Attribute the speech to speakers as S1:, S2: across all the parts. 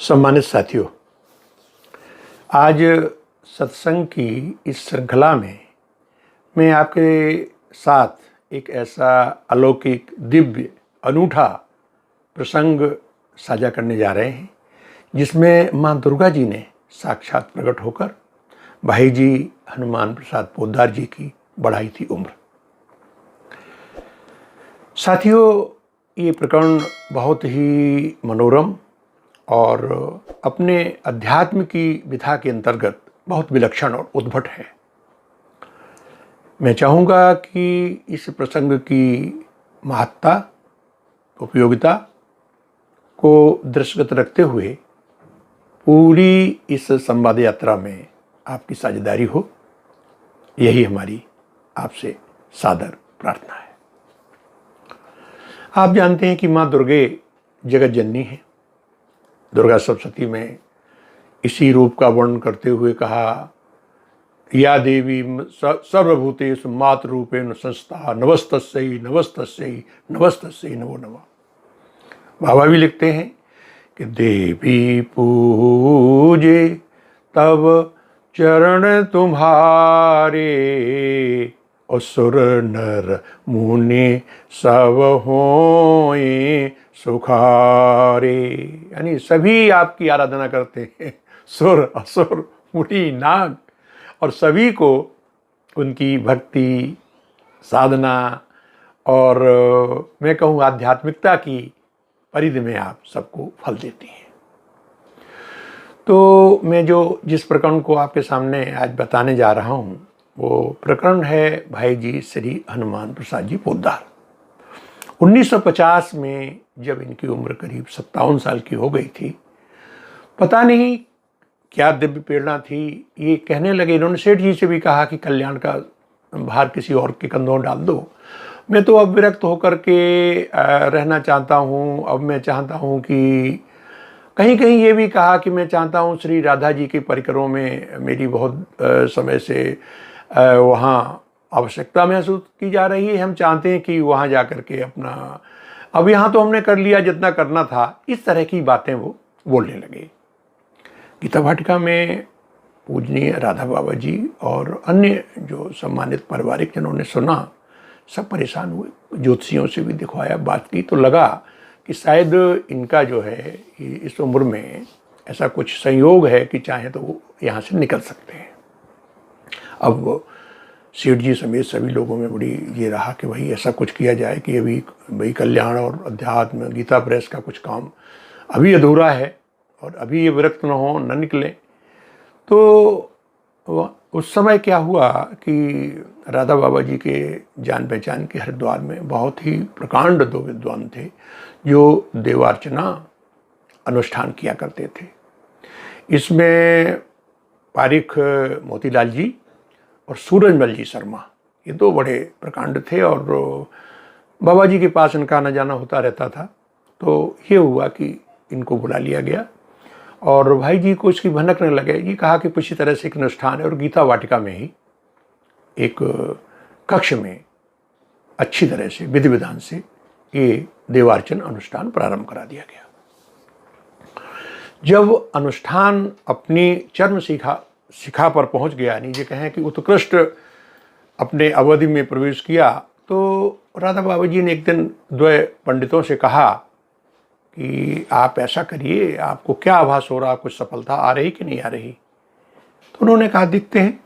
S1: सम्मानित साथियों, आज सत्संग की इस श्रृंखला में मैं आपके साथ एक ऐसा अलौकिक, दिव्य, अनूठा प्रसंग साझा करने जा रहे हैं जिसमें माँ दुर्गा जी ने साक्षात प्रकट होकर भाई जी हनुमान प्रसाद पोद्दार जी की बढ़ाई थी उम्र। साथियों, ये प्रकरण बहुत ही मनोरम और अपने अध्यात्म की विधा के अंतर्गत बहुत विलक्षण और उद्भट है। मैं चाहूँगा कि इस प्रसंग की महत्ता, उपयोगिता को दृष्टिगत रखते हुए पूरी इस संवाद यात्रा में आपकी साझेदारी हो, यही हमारी आपसे सादर प्रार्थना है। आप जानते हैं कि माँ दुर्गे जगत जननी है। दुर्गा सप्तशती में इसी रूप का वर्णन करते हुए कहा, या देवी सर्वभूतेषु मातृरूपेण संस्था नमस्तस्यै नमस्तस्यै नमस्तस्यै नमो नमः। बाबा भी लिखते हैं कि देवी पूजे तब चरण तुम्हारे, असुर नर मुनि सब होए सुखारे। यानी सभी आपकी आराधना करते हैं, सुर असुर मुनि नाग, और सभी को उनकी भक्ति, साधना और मैं कहूँ आध्यात्मिकता की परिधि में आप सबको फल देती हैं। तो मैं जिस प्रकरण को आपके सामने आज बताने जा रहा हूँ वो प्रकरण है भाई जी श्री हनुमान प्रसाद जी पोद्दार। 1950 में जब इनकी उम्र करीब 57 साल की हो गई थी, पता नहीं क्या दिव्य प्रेरणा थी, ये कहने लगे। इन्होंने सेठ जी से भी कहा कि कल्याण का भार किसी और के कंधों डाल दो, मैं तो अब विरक्त होकर के रहना चाहता हूँ। अब मैं चाहता हूँ कि कहीं कहीं ये भी कहा कि मैं चाहता हूँ श्री राधा जी के परिकरों में मेरी बहुत समय से वहाँ आवश्यकता महसूस की जा रही है। हम चाहते हैं कि वहाँ जा कर के अपना, अब यहाँ तो हमने कर लिया जितना करना था। इस तरह की बातें वो बोलने लगे। गीता वाटिका में पूजनीय राधा बाबा जी और अन्य जो सम्मानित पारिवारिक जनों ने सुना, सब परेशान हुए। ज्योतिषियों से भी दिखवाया, बात की, तो लगा कि शायद इनका जो है इस उम्र में ऐसा कुछ संयोग है कि चाहे तो वो यहाँ से निकल सकते हैं। अब सेठ जी समेत सभी लोगों में बड़ी ये रहा कि भाई ऐसा कुछ किया जाए कि अभी भाई कल्याण और अध्यात्म गीता प्रेस का कुछ काम अभी अधूरा है और अभी ये विरक्त न हो, न निकले। तो उस समय क्या हुआ कि राधा बाबा जी के जान पहचान के हरिद्वार में बहुत ही प्रकांड दो विद्वान थे जो देवार्चना अनुष्ठान किया करते थे। इसमें पारिक मोतीलाल जी और सूरजमल जी शर्मा, ये दो बड़े प्रकांड थे और बाबा जी के पास इनका आना जाना होता रहता था। तो ये हुआ कि इनको बुला लिया गया और भाई जी को इसकी भनक न लगे। ये कहा कि किसी तरह से एक अनुष्ठान है और गीता वाटिका में ही एक कक्ष में अच्छी तरह से विधि विधान से ये देवार्चन अनुष्ठान प्रारंभ करा दिया गया। जब अनुष्ठान अपनी चरम शिखा पर पहुंच गया, यानी ये कहें कि उत्कृष्ट अपने अवधि में प्रवेश किया, तो राधा बाबा जी ने एक दिन द्वय पंडितों से कहा कि आप ऐसा करिए, आपको क्या आभास हो रहा, कुछ सफलता आ रही कि नहीं आ रही? तो उन्होंने कहा, दिखते हैं,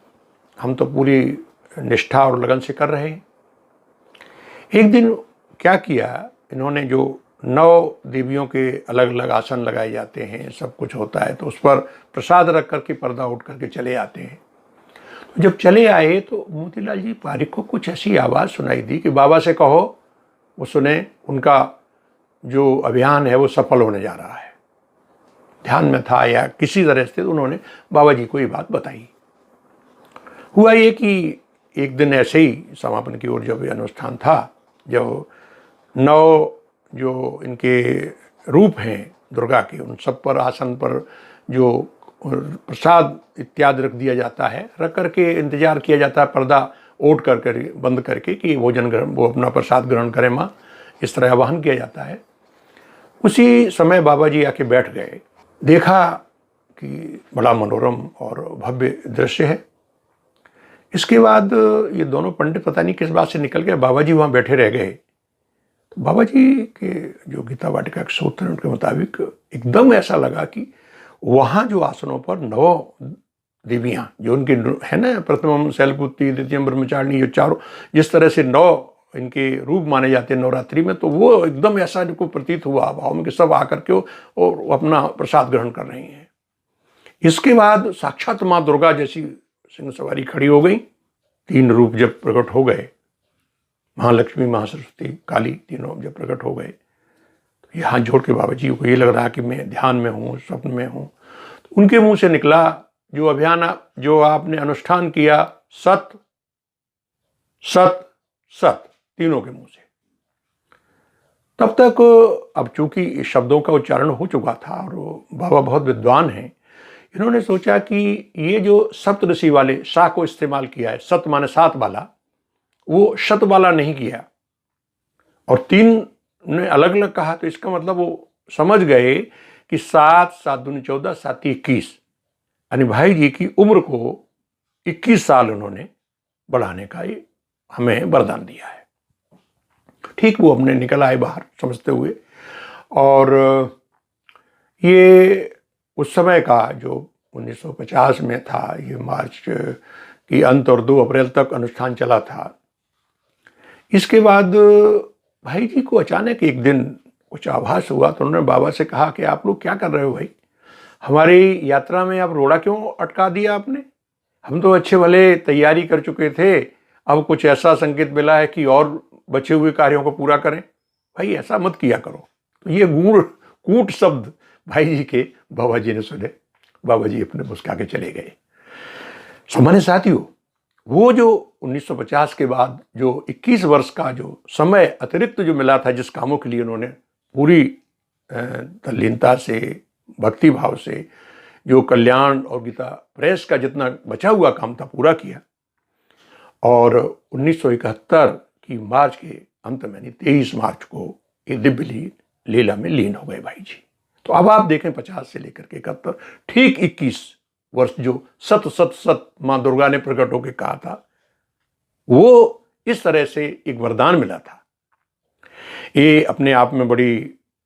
S1: हम तो पूरी निष्ठा और लगन से कर रहे हैं। एक दिन क्या किया इन्होंने, जो 9 देवियों के अलग अलग आसन लगाए जाते हैं, सब कुछ होता है, तो उस पर प्रसाद रख करके पर्दा उठ करके चले आते हैं। तो जब चले आए तो मोतीलाल जी पारिक को कुछ ऐसी आवाज़ सुनाई दी कि बाबा से कहो वो सुने, उनका जो अभियान है वो सफल होने जा रहा है। ध्यान में था या किसी तरह से उन्होंने बाबा जी को ये बात बताई। हुआ ये कि एक दिन ऐसे ही समापन की ओर जब ये अनुष्ठान था, जब 9 जो इनके रूप हैं दुर्गा के, उन सब पर आसन पर जो प्रसाद इत्यादि रख दिया जाता है, रख करके इंतजार किया जाता है, पर्दा ओढ़ कर बंद करके कि भोजन ग्रहण, वो अपना प्रसाद ग्रहण करें माँ, इस तरह आवाहन किया जाता है। उसी समय बाबा जी आके बैठ गए देखा कि बड़ा मनोरम और भव्य दृश्य है। इसके बाद ये दोनों पंडित पता नहीं किस बात से निकल गए, बाबा जी वहाँ बैठे रह गए। तो बाबा जी के जो गीता वाटिका के सूत्र हैं उनके मुताबिक एकदम ऐसा लगा कि वहाँ जो आसनों पर 9 देवियाँ जो उनके है ना, प्रथमम शैलपुत्री, द्वितीयम ब्रह्मचारिणी, ये चारों जिस तरह से 9 इनके रूप माने जाते हैं नवरात्रि में, तो वो एकदम ऐसा इनको प्रतीत हुआ भाव में कि सब आकर के और अपना प्रसाद ग्रहण कर रही हैं। इसके बाद साक्षात माँ दुर्गा जैसी सिंह सवारी खड़ी हो गई। 3 रूप जब प्रकट हो गए, महालक्ष्मी, महासरस्वती, काली, तीनों जब प्रकट हो गए, तो ये हाथ जोड़ के बाबा जी को ये लग रहा कि मैं ध्यान में हूँ, स्वप्न में हूँ। तो उनके मुंह से निकला जो अभियान जो आपने अनुष्ठान किया, सत सत सत, तीनों के मुंह से। तब तक अब चूंकि इस शब्दों का उच्चारण हो चुका था और बाबा बहुत विद्वान हैं, इन्होंने सोचा कि ये जो सप्तऋषि वाले सा को इस्तेमाल किया है, सत माने 7 वाला, वो शत वाला नहीं किया, और 3 ने अलग अलग कहा। तो इसका मतलब वो समझ गए कि 7, 7 दूनी 14, 7 21, यानी भाई जी की उम्र को 21 साल उन्होंने बढ़ाने का ये हमें वरदान दिया है। ठीक वो अपने निकल आए बाहर समझते हुए, और ये उस समय का जो 1950 में था, ये मार्च की अंत और 2 अप्रैल तक अनुष्ठान चला था। इसके बाद भाई जी को अचानक एक दिन कुछ आभास हुआ, तो उन्होंने बाबा से कहा कि आप लोग क्या कर रहे हो भाई, हमारी यात्रा में आप रोड़ा क्यों अटका दिया आपने? हम तो अच्छे भले तैयारी कर चुके थे, अब कुछ ऐसा संकेत मिला है कि और बचे हुए कार्यों को पूरा करें। भाई ऐसा मत किया करो। तो ये कूट शब्द भाई जी के बाबा जी ने सुने। बाबा जी अपने मुस्कुरा के चले गए। सामान्य साथियों, वो जो 1950 के बाद जो 21 वर्ष का जो समय अतिरिक्त जो मिला था, जिस कामों के लिए उन्होंने पूरी तल्लीनता से, भक्ति भाव से जो कल्याण और गीता प्रेस का जितना बचा हुआ काम था पूरा किया, और 1971 की मार्च के अंत में 23 मार्च को ये दिव्य लीला में लीन हो गए भाई जी। तो अब आप देखें 50 से लेकर के 71, ठीक 21 वर्ष जो सत सत सत माँ दुर्गा ने प्रकट होकर कहा था, वो इस तरह से एक वरदान मिला था। ये अपने आप में बड़ी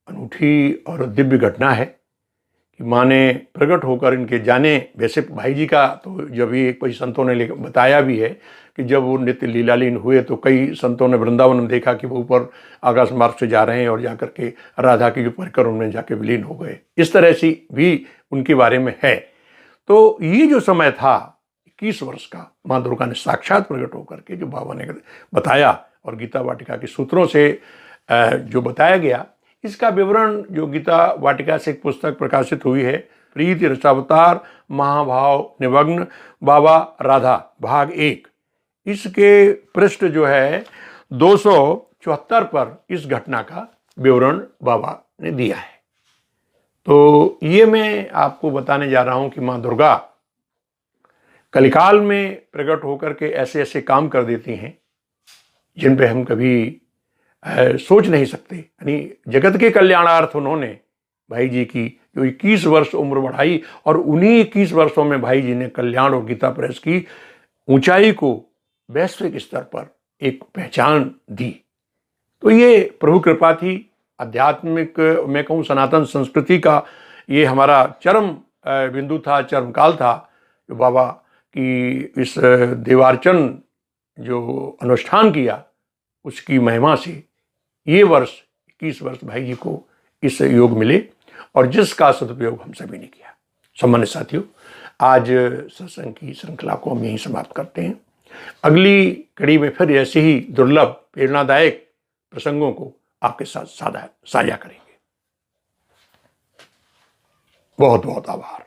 S1: अनूठी और दिव्य घटना है कि माँ ने प्रकट होकर इनके जाने। वैसे भाई जी का तो जब ये कोई संतों ने बताया भी है कि जब वो नित्य लीलालीन हुए तो कई संतों ने वृंदावन में देखा कि वो ऊपर आकाश मार्ग से जा रहे हैं और जाकर के राधा की जो परिकर उनमें जाके विलीन हो गए। इस तरह से भी उनके बारे में है। तो ये जो समय था 21 वर्ष का, माँ दुर्गा ने साक्षात प्रकट होकर के जो बाबा ने बताया और गीता वाटिका के सूत्रों से जो बताया गया, इसका विवरण जो गीता वाटिका से एक पुस्तक प्रकाशित हुई है, प्रीति रसावतार महाभाव निमग्न बाबा राधा भाग 1, इसके पृष्ठ जो है 274 पर इस घटना का विवरण बाबा ने दिया है। तो ये मैं आपको बताने जा रहा हूं कि माँ दुर्गा कलिकाल में प्रकट होकर के ऐसे ऐसे काम कर देती हैं जिन पे हम कभी सोच नहीं सकते। यानी जगत के कल्याणार्थ उन्होंने भाई जी की जो 21 वर्ष उम्र बढ़ाई, और उन्हीं 21 वर्षों में भाई जी ने कल्याण और गीता प्रेस की ऊंचाई को वैश्विक स्तर पर एक पहचान दी। तो ये प्रभु कृपा थी। आध्यात्मिक मैं कहूँ सनातन संस्कृति का ये हमारा चरम बिंदु था, चरम काल था, जो बाबा की इस देवार्चन जो अनुष्ठान किया उसकी महिमा से ये वर्ष 21 वर्ष भाई जी को इस योग मिले, और जिसका सदुपयोग हम सभी ने किया। सम्मानित साथियों, आज सत्संग की श्रृंखला को हम यहीं समाप्त करते हैं। अगली कड़ी में फिर ऐसे ही दुर्लभ प्रेरणादायक प्रसंगों को आपके साथ साझा करेंगे। बहुत बहुत आभार।